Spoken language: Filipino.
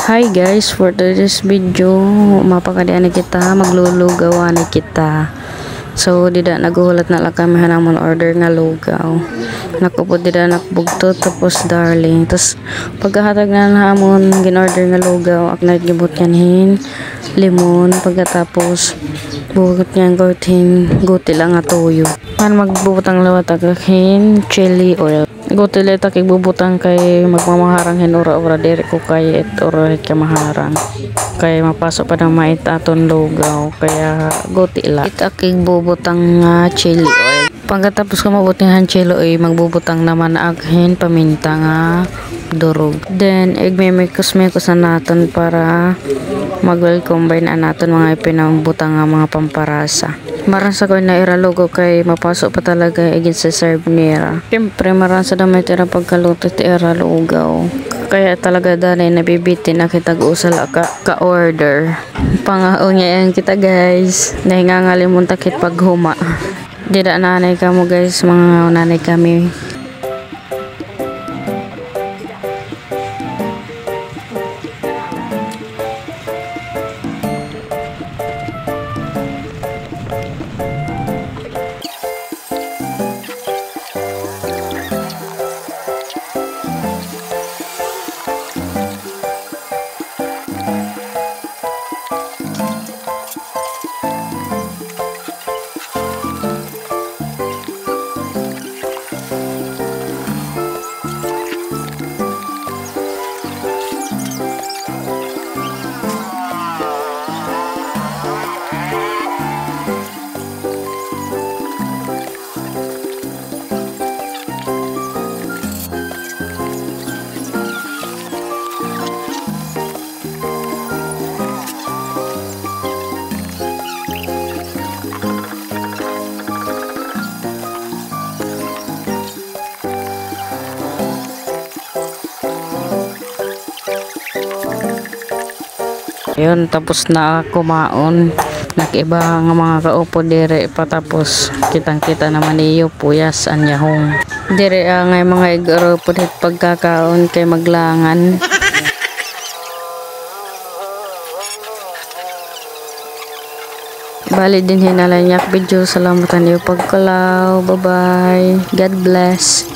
Hi guys, for today's video, mapakadian kita, maglulugawan kita. So, dida naguhulat na lang kami hanamon order nga lugaw. Nakupod dida nakbugto tapos darling. Tapos, pagkahatag na hamon ginorder nga lugaw, aknay gibot yan limon. Pagkatapos, bugot niyan guti lang nga toyo. Man magbubutang lawat agahin, chili oil. Guti lang takig bubutang kay magmamaharang ora diri ko kay ora ka maharang. Kay mapasok pa na mait aton lugaw kaya guti lang itakig bubutang nga chili oil. Pagkatapos ko mabutingan chili oil, magbubutang naman aghin paminta nga durog. Then igmemekos na naton para mag-well combine na naton mga ipinambutang nga mga pamparasa. Maran sa ko na iralugo kay mapasok pa talaga igin sa serve nira. Siyempre maran sa damay tira pagkaluto ti iralugaw. Kaya talaga danay nabibitin na kitag usal ka order. Pangaon niya yan kita guys. Nahingangalimon takit paghuma. Dida nanay kamo guys, mga nanay kami. Yun, tapos na kumaon. Nakiba nga mga kaupo dire patapos kitang-kita naman niyo puyas anyahong. Dire nga mga igaro pud pagkakaon kay maglangan. Bali din hinalanyak video. Salamatan niyo pagkalaw. Bye-bye. God bless.